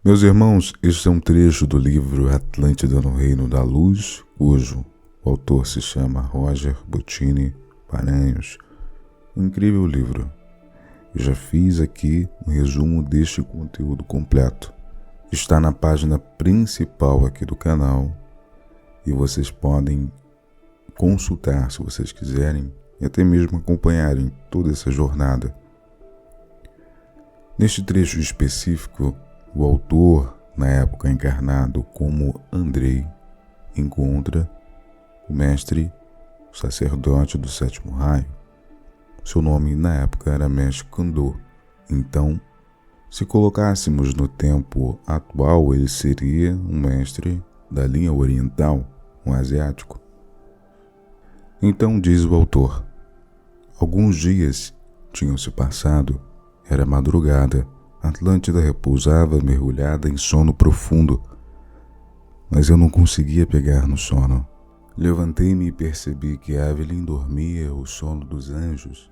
Meus irmãos, este é um trecho do livro Atlântida no Reino da Luz, cujo o autor se chama Roger Bottini Paranhos. Um incrível livro. Eu já fiz aqui um resumo deste conteúdo completo. Está na página principal aqui do canal e vocês podem consultar se vocês quiserem e até mesmo acompanharem toda essa jornada. Neste trecho específico, o autor, na época encarnado como Andrei, encontra o mestre, o sacerdote do sétimo raio. Seu nome na época era Mestre Kundô. Então, se colocássemos no tempo atual, ele seria um mestre da linha oriental, um asiático. Então diz o autor, alguns dias tinham se passado, era madrugada, Atlântida repousava mergulhada em sono profundo, mas eu não conseguia pegar no sono. Levantei-me e percebi que Evelyn dormia o sono dos anjos.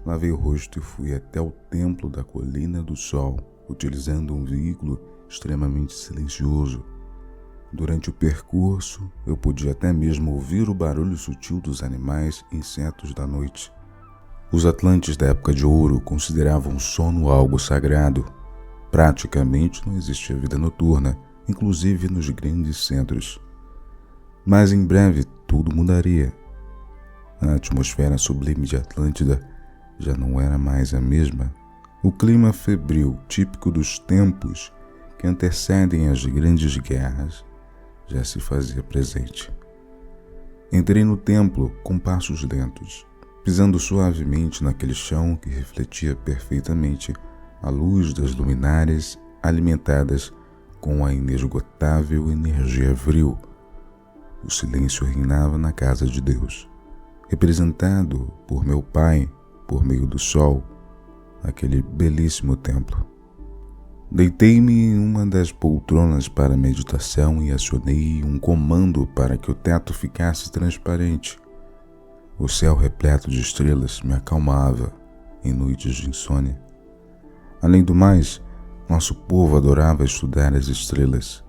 Lavei o rosto e fui até o templo da Colina do Sol, utilizando um veículo extremamente silencioso. Durante o percurso, eu podia até mesmo ouvir o barulho sutil dos animais e insetos da noite. Os atlantes da época de ouro consideravam o sono algo sagrado. Praticamente não existia vida noturna, inclusive nos grandes centros. Mas em breve tudo mudaria. A atmosfera sublime de Atlântida já não era mais a mesma. O clima febril, típico dos tempos que antecedem as grandes guerras, já se fazia presente. Entrei no templo com passos lentos, pisando suavemente naquele chão que refletia perfeitamente a luz das luminárias alimentadas com a inesgotável energia vril. O silêncio reinava na casa de Deus, representado por meu Pai por meio do sol, aquele belíssimo templo. Deitei-me em uma das poltronas para meditação e acionei um comando para que o teto ficasse transparente. O céu repleto de estrelas me acalmava em noites de insônia. Além do mais, nosso povo adorava estudar as estrelas.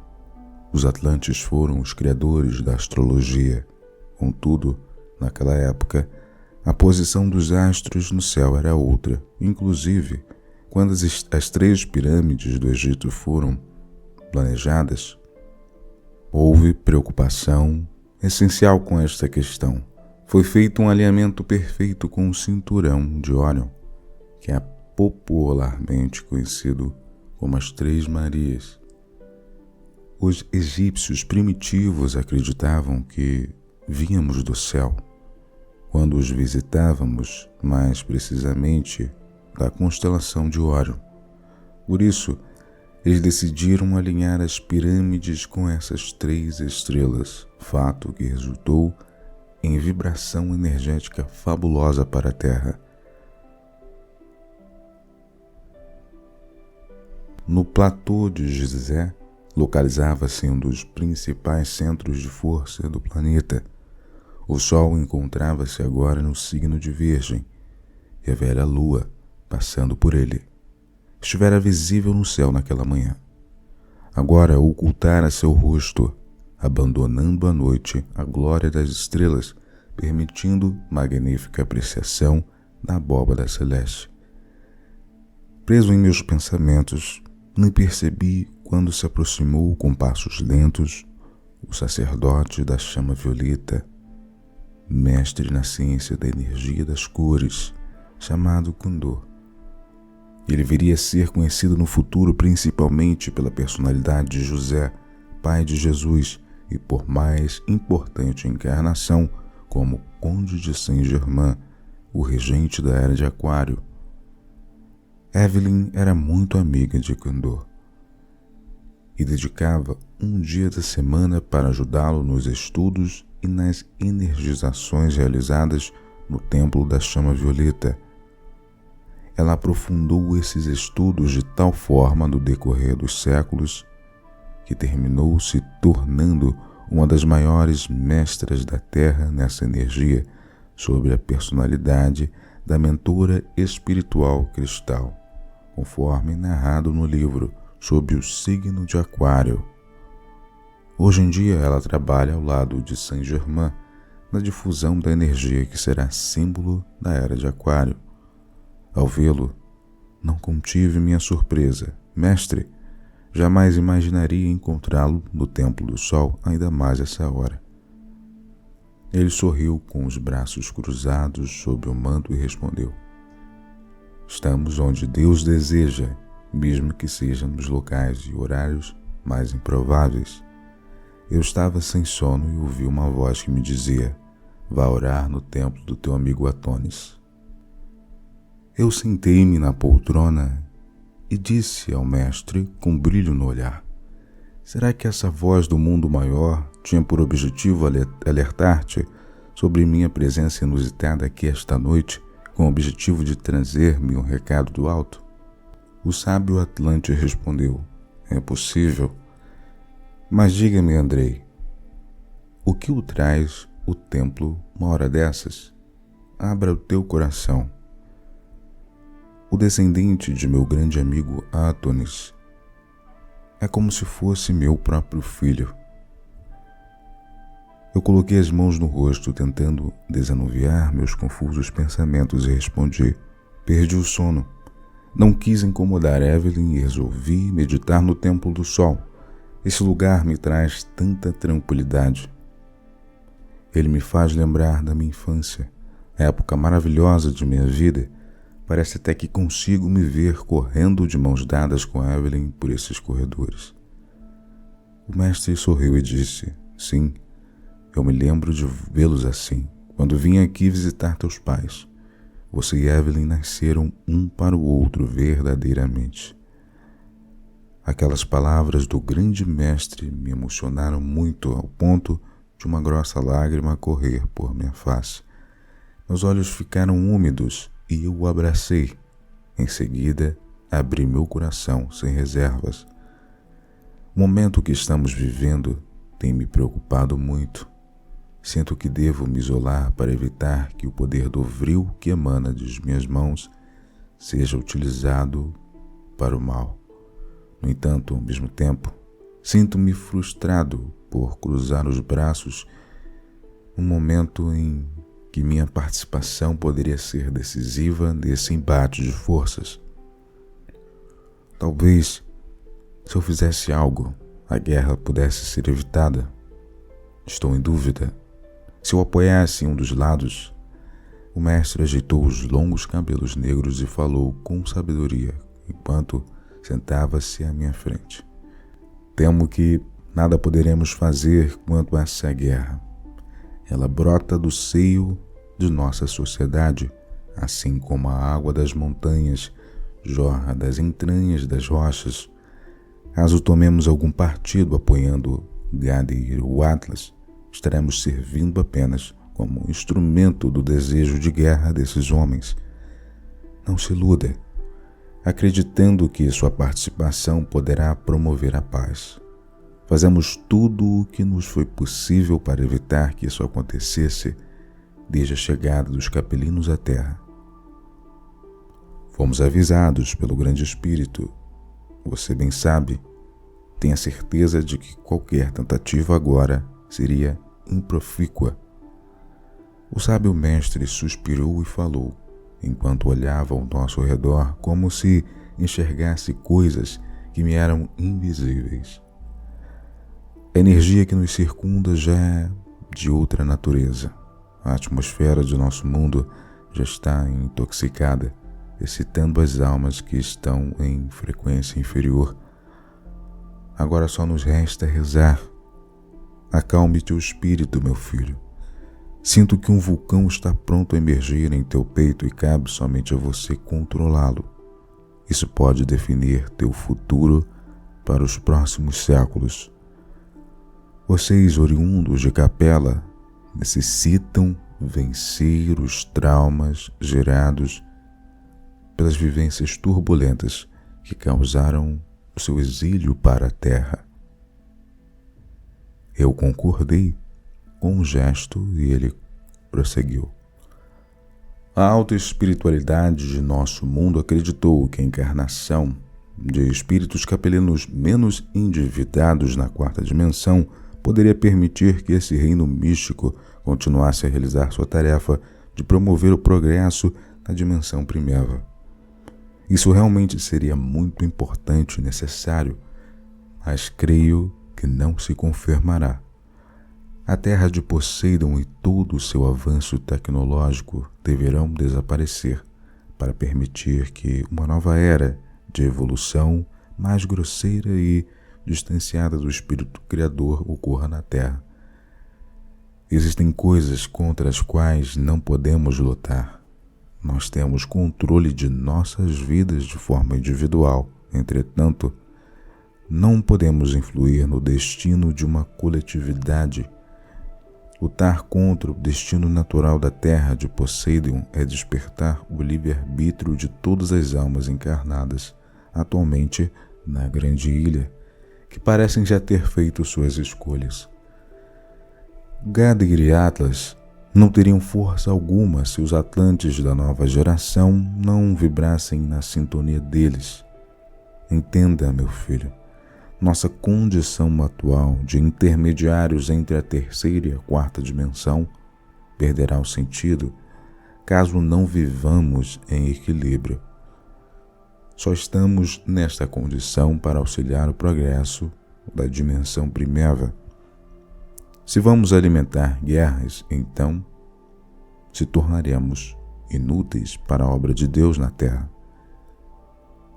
Os atlantes foram os criadores da astrologia. Contudo, naquela época, a posição dos astros no céu era outra. Inclusive, quando as 3 pirâmides do Egito foram planejadas, houve preocupação essencial com esta questão. Foi feito um alinhamento perfeito com o cinturão de Órion, que é popularmente conhecido como as 3 Marias. Os egípcios primitivos acreditavam que vínhamos do céu quando os visitávamos, mais precisamente da constelação de Órion. Por isso, eles decidiram alinhar as pirâmides com essas 3 estrelas, fato que resultou em vibração energética fabulosa para a Terra. No platô de Gizé, localizava-se um dos principais centros de força do planeta. O Sol encontrava-se agora no signo de Virgem, e a velha Lua, passando por ele, estivera visível no céu naquela manhã. Agora ocultara seu rosto, abandonando à noite a glória das estrelas, permitindo magnífica apreciação da abóbada celeste. Preso em meus pensamentos, nem percebi quando se aproximou com passos lentos o sacerdote da chama violeta, mestre na ciência da energia das cores, chamado Kundô. Ele viria a ser conhecido no futuro principalmente pela personalidade de José, pai de Jesus, e por mais importante encarnação como Conde de Saint-Germain, o regente da Era de Aquário. Evelyn era muito amiga de Kundô e dedicava um dia da semana para ajudá-lo nos estudos e nas energizações realizadas no Templo da Chama Violeta. Ela aprofundou esses estudos de tal forma no decorrer dos séculos que terminou se tornando uma das maiores mestras da Terra nessa energia sobre a personalidade da mentora espiritual cristal, conforme narrado no livro sob o signo de Aquário. Hoje em dia ela trabalha ao lado de Saint-Germain na difusão da energia que será símbolo da era de Aquário. Ao vê-lo, não contive minha surpresa. Mestre, jamais imaginaria encontrá-lo no Templo do Sol, ainda mais essa hora. Ele sorriu com os braços cruzados sob o manto e respondeu: estamos onde Deus deseja, mesmo que seja nos locais e horários mais improváveis. Eu estava sem sono e ouvi uma voz que me dizia: vá orar no templo do teu amigo Atonis. Eu sentei-me na poltrona e disse ao mestre com brilho no olhar: será que essa voz do mundo maior tinha por objetivo alertar-te sobre minha presença inusitada aqui esta noite, com o objetivo de trazer-me um recado do alto? O sábio Atlante respondeu: é possível. Mas diga-me, Andrei, o que o traz o templo uma hora dessas? Abra o teu coração. O descendente de meu grande amigo Atonis é como se fosse meu próprio filho. Eu coloquei as mãos no rosto, tentando desanuviar meus confusos pensamentos e respondi: perdi o sono. Não quis incomodar Evelyn e resolvi meditar no Templo do Sol. Esse lugar me traz tanta tranquilidade. Ele me faz lembrar da minha infância, a época maravilhosa de minha vida. Parece até que consigo me ver correndo de mãos dadas com Evelyn por esses corredores. O mestre sorriu e disse: sim, eu me lembro de vê-los assim, quando vim aqui visitar teus pais. Você e Evelyn nasceram um para o outro verdadeiramente. Aquelas palavras do grande mestre me emocionaram muito ao ponto de uma grossa lágrima correr por minha face. Meus olhos ficaram úmidos e eu o abracei. Em seguida, abri meu coração sem reservas. O momento que estamos vivendo tem me preocupado muito. Sinto que devo me isolar para evitar que o poder do vril que emana de minhas mãos seja utilizado para o mal. No entanto, ao mesmo tempo, sinto-me frustrado por cruzar os braços num momento em que minha participação poderia ser decisiva nesse embate de forças. Talvez, se eu fizesse algo, a guerra pudesse ser evitada. Estou em dúvida. Se eu apoiasse um dos lados, o mestre ajeitou os longos cabelos negros e falou com sabedoria, enquanto sentava-se à minha frente. Temo que nada poderemos fazer quanto a essa guerra. Ela brota do seio de nossa sociedade, assim como a água das montanhas jorra das entranhas das rochas. Caso tomemos algum partido apoiando Gadir ou Atlas, estaremos servindo apenas como instrumento do desejo de guerra desses homens. Não se iluda, acreditando que sua participação poderá promover a paz. Fazemos tudo o que nos foi possível para evitar que isso acontecesse desde a chegada dos capelinos à Terra. Fomos avisados pelo Grande Espírito. Você bem sabe, tenha certeza de que qualquer tentativa agora seria improfícua. O sábio mestre suspirou e falou, enquanto olhava ao nosso redor como se enxergasse coisas que me eram invisíveis. A energia que nos circunda já é de outra natureza. A atmosfera de nosso mundo já está intoxicada, excitando as almas que estão em frequência inferior. Agora só nos resta rezar. Acalme teu espírito, meu filho. Sinto que um vulcão está pronto a emergir em teu peito e cabe somente a você controlá-lo. Isso pode definir teu futuro para os próximos séculos. Vocês, oriundos de Capela, necessitam vencer os traumas gerados pelas vivências turbulentas que causaram o seu exílio para a Terra. Eu concordei com um gesto e ele prosseguiu. A alta espiritualidade de nosso mundo acreditou que a encarnação de espíritos capelinos menos endividados na quarta dimensão poderia permitir que esse reino místico continuasse a realizar sua tarefa de promover o progresso na dimensão primeira. Isso realmente seria muito importante e necessário, mas creio que não se confirmará. A Terra de Poseidon e todo o seu avanço tecnológico deverão desaparecer para permitir que uma nova era de evolução mais grosseira e distanciada do espírito criador ocorra na Terra. Existem coisas contra as quais não podemos lutar. Nós temos controle de nossas vidas de forma individual. Entretanto, não podemos influir no destino de uma coletividade. Lutar contra o destino natural da Terra de Poseidon é despertar o livre-arbítrio de todas as almas encarnadas atualmente na Grande Ilha, que parecem já ter feito suas escolhas. Gadir e Atlas não teriam força alguma se os Atlantes da nova geração não vibrassem na sintonia deles. Entenda, meu filho, nossa condição atual de intermediários entre a terceira e a quarta dimensão perderá o sentido caso não vivamos em equilíbrio. Só estamos nesta condição para auxiliar o progresso da dimensão primeira. Se vamos alimentar guerras, então se tornaremos inúteis para a obra de Deus na Terra.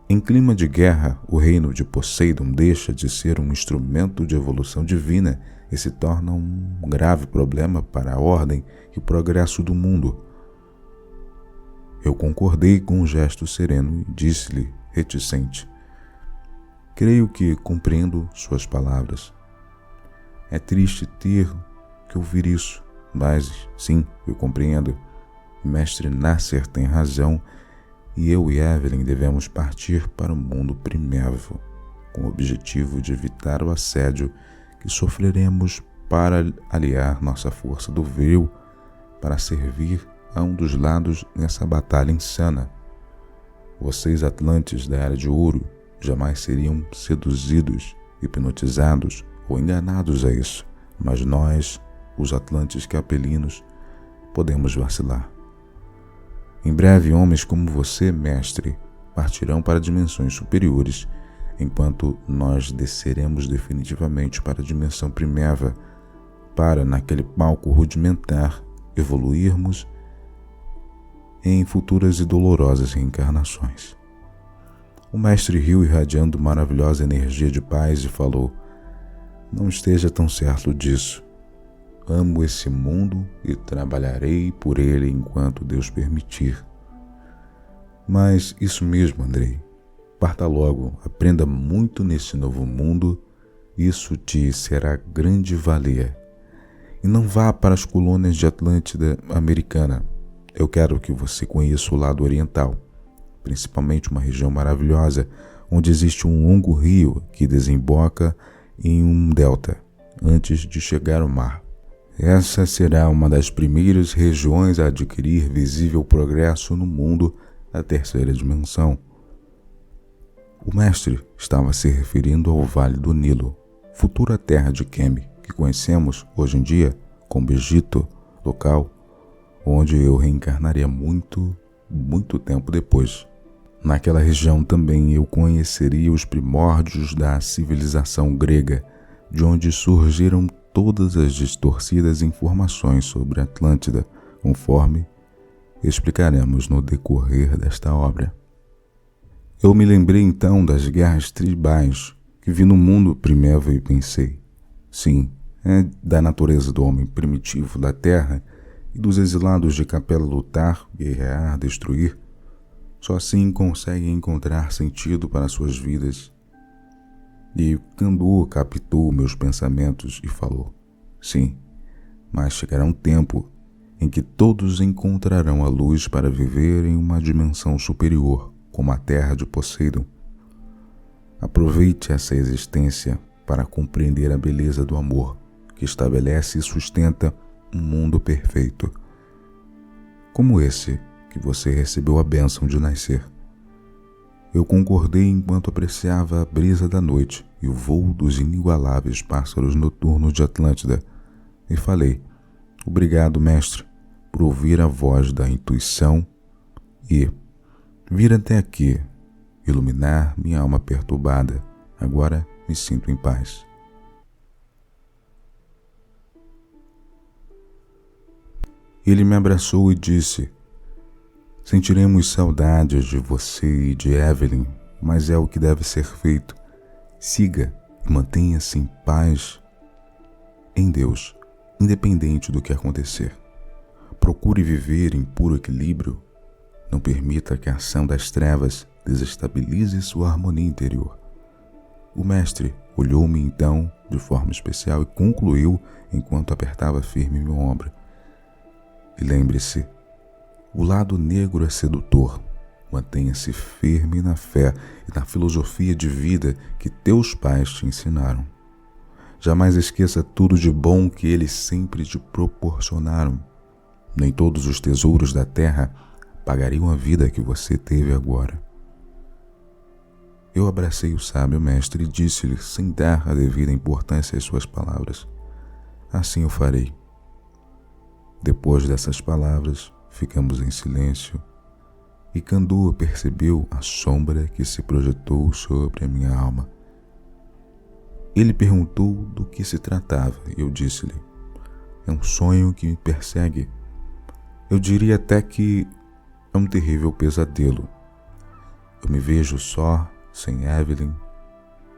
Em clima de guerra, o reino de Poseidon deixa de ser um instrumento de evolução divina e se torna um grave problema para a ordem e o progresso do mundo. Eu concordei com um gesto sereno e disse-lhe, reticente: creio que compreendo suas palavras. É triste ter que ouvir isso, mas sim, eu compreendo. Mestre Nasser tem razão e eu e Evelyn devemos partir para o mundo primevo, com o objetivo de evitar o assédio que sofreremos para aliar nossa força do Vril para servir a um dos lados nessa batalha insana. Vocês, Atlantes da Era de Ouro, jamais seriam seduzidos, hipnotizados ou enganados a isso, mas nós, os Atlantes capelinos, podemos vacilar. Em breve, homens como você, mestre, partirão para dimensões superiores, enquanto nós desceremos definitivamente para a dimensão primeira, para, naquele palco rudimentar, evoluirmos em futuras e dolorosas reencarnações. O mestre riu irradiando maravilhosa energia de paz e falou: não esteja tão certo disso. Amo esse mundo e trabalharei por ele enquanto Deus permitir. Mas isso mesmo, Andrei. Parta logo, aprenda muito nesse novo mundo, isso te será grande valia. E não vá para as colônias de Atlântida americana. Eu quero que você conheça o lado oriental, principalmente uma região maravilhosa, onde existe um longo rio que desemboca em um delta, antes de chegar ao mar. Essa será uma das primeiras regiões a adquirir visível progresso no mundo da terceira dimensão. O mestre estava se referindo ao Vale do Nilo, futura terra de Kemi, que conhecemos hoje em dia como Egito, local onde eu reencarnaria muito tempo depois. Naquela região também eu conheceria os primórdios da civilização grega, de onde surgiram todas as distorcidas informações sobre Atlântida, conforme explicaremos no decorrer desta obra. Eu me lembrei então das guerras tribais que vi no mundo primeiro e pensei: sim, é da natureza do homem primitivo da terra e dos exilados de Capela lutar, guerrear, destruir. Só assim conseguem encontrar sentido para suas vidas. E Kandur captou meus pensamentos e falou: sim, mas chegará um tempo em que todos encontrarão a luz para viver em uma dimensão superior, como a terra de Poseidon. Aproveite essa existência para compreender a beleza do amor, que estabelece e sustenta um mundo perfeito, como esse que você recebeu a bênção de nascer. Eu concordei enquanto apreciava a brisa da noite e o voo dos inigualáveis pássaros noturnos de Atlântida, e falei: obrigado, mestre, por ouvir a voz da intuição e vir até aqui, iluminar minha alma perturbada. Agora me sinto em paz. Ele me abraçou e disse: sentiremos saudades de você e de Evelyn, mas é o que deve ser feito. Siga e mantenha-se em paz em Deus, independente do que acontecer. Procure viver em puro equilíbrio. Não permita que a ação das trevas desestabilize sua harmonia interior. O mestre olhou-me então de forma especial e concluiu enquanto apertava firme meu ombro: e lembre-se, o lado negro é sedutor. Mantenha-se firme na fé e na filosofia de vida que teus pais te ensinaram. Jamais esqueça tudo de bom que eles sempre te proporcionaram. Nem todos os tesouros da terra pagariam a vida que você teve agora. Eu abracei o sábio mestre e disse-lhe, sem dar a devida importância às suas palavras: assim eu farei. Depois dessas palavras, ficamos em silêncio e Kandu percebeu a sombra que se projetou sobre a minha alma. Ele perguntou do que se tratava e eu disse-lhe: é um sonho que me persegue. Eu diria até que é um terrível pesadelo. Eu me vejo só, sem Evelyn.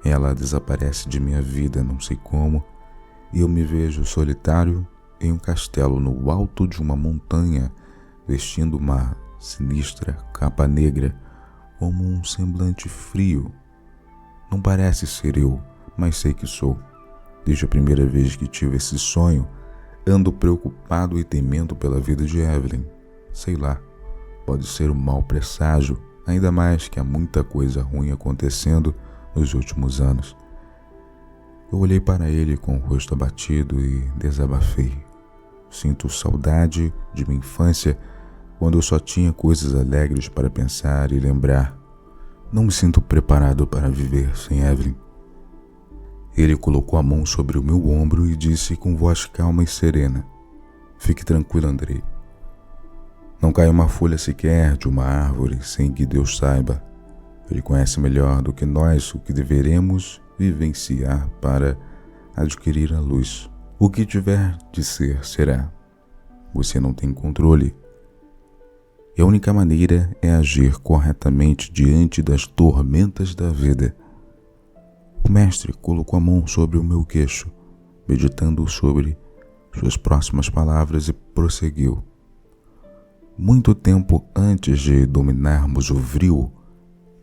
Ela desaparece de minha vida, não sei como, e eu me vejo solitário em um castelo no alto de uma montanha, vestindo uma sinistra capa negra, como um semblante frio. Não parece ser eu, mas sei que sou. Desde a primeira vez que tive esse sonho, ando preocupado e temendo pela vida de Evelyn. Sei lá, pode ser um mau presságio, ainda mais que há muita coisa ruim acontecendo nos últimos anos. Eu olhei para ele com o rosto abatido e desabafei. Sinto saudade de minha infância, quando eu só tinha coisas alegres para pensar e lembrar. Não me sinto preparado para viver sem Evelyn. Ele colocou a mão sobre o meu ombro e disse com voz calma e serena: fique tranquilo, Andrei. Não cai uma folha sequer de uma árvore sem que Deus saiba. Ele conhece melhor do que nós o que deveremos vivenciar para adquirir a luz. O que tiver de ser, será. Você não tem controle. E a única maneira é agir corretamente diante das tormentas da vida. O mestre colocou a mão sobre o meu queixo, meditando sobre suas próximas palavras, e prosseguiu: muito tempo antes de dominarmos o vril,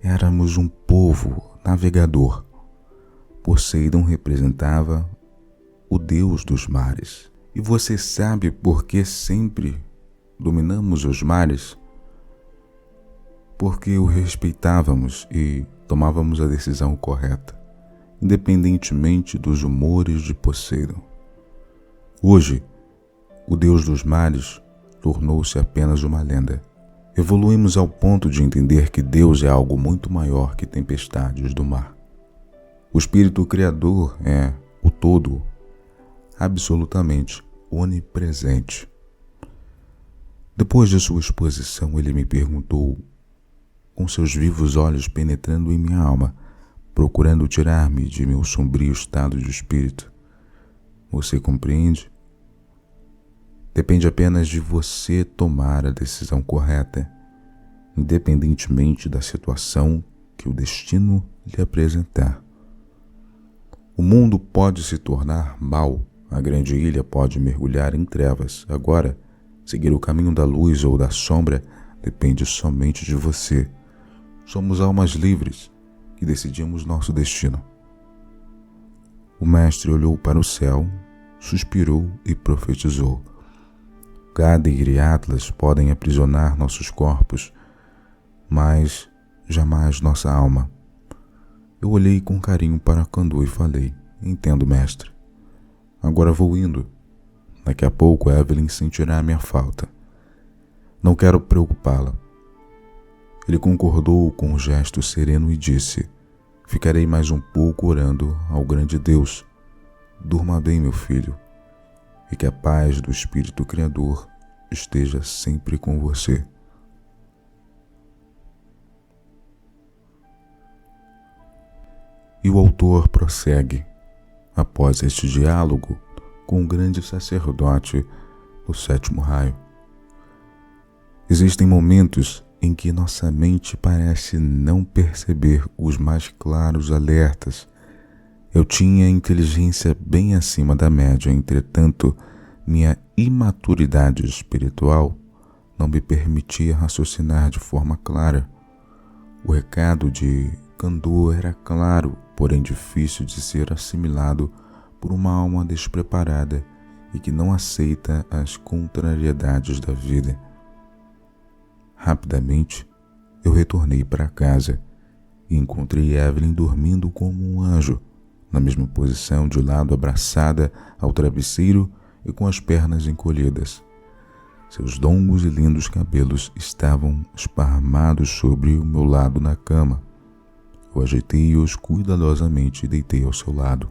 éramos um povo navegador. Poseidon representava o deus dos mares. E você sabe por que sempre dominamos os mares? Porque o respeitávamos e tomávamos a decisão correta, independentemente dos humores de Poseidon. Hoje, o deus dos mares tornou-se apenas uma lenda. Evoluímos ao ponto de entender que Deus é algo muito maior que tempestades do mar. O Espírito Criador é o todo, absolutamente onipresente. Depois de sua exposição, ele me perguntou, com seus vivos olhos penetrando em minha alma, procurando tirar-me de meu sombrio estado de espírito: você compreende? Depende apenas de você tomar a decisão correta, independentemente da situação que o destino lhe apresentar. O mundo pode se tornar mau, a grande ilha pode mergulhar em trevas. Agora, seguir o caminho da luz ou da sombra depende somente de você. Somos almas livres que decidimos nosso destino. O mestre olhou para o céu, suspirou e profetizou: Gadeir e Atlas podem aprisionar nossos corpos, mas jamais nossa alma. Eu olhei com carinho para Kandu e falei: entendo, mestre. Agora vou indo. Daqui a pouco Evelyn sentirá a minha falta. Não quero preocupá-la. Ele concordou com um gesto sereno e disse: ficarei mais um pouco orando ao grande Deus. Durma bem, meu filho, e que a paz do Espírito Criador esteja sempre com você. E o autor prossegue, após este diálogo com o grande sacerdote do sétimo raio. Existem momentos em que nossa mente parece não perceber os mais claros alertas. Eu tinha inteligência bem acima da média, entretanto, minha imaturidade espiritual não me permitia raciocinar de forma clara. O recado de Kandô era claro, porém difícil de ser assimilado por uma alma despreparada e que não aceita as contrariedades da vida. Rapidamente, eu retornei para casa e encontrei Evelyn dormindo como um anjo, na mesma posição, de lado abraçada ao travesseiro e com as pernas encolhidas. Seus longos e lindos cabelos estavam esparramados sobre o meu lado na cama. Eu ajeitei-os cuidadosamente e deitei ao seu lado.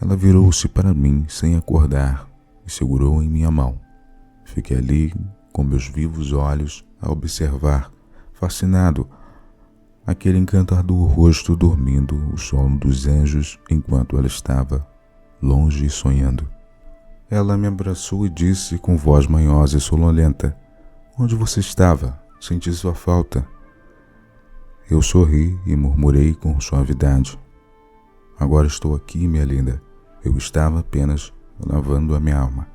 Ela virou-se para mim sem acordar e segurou em minha mão. Fiquei ali com meus vivos olhos a observar, fascinado, aquele encantador rosto dormindo o sono dos anjos enquanto ela estava longe e sonhando. Ela me abraçou e disse com voz manhosa e sonolenta: onde você estava? Senti sua falta. Eu sorri e murmurei com suavidade: agora estou aqui, minha linda. Eu estava apenas lavando a minha alma.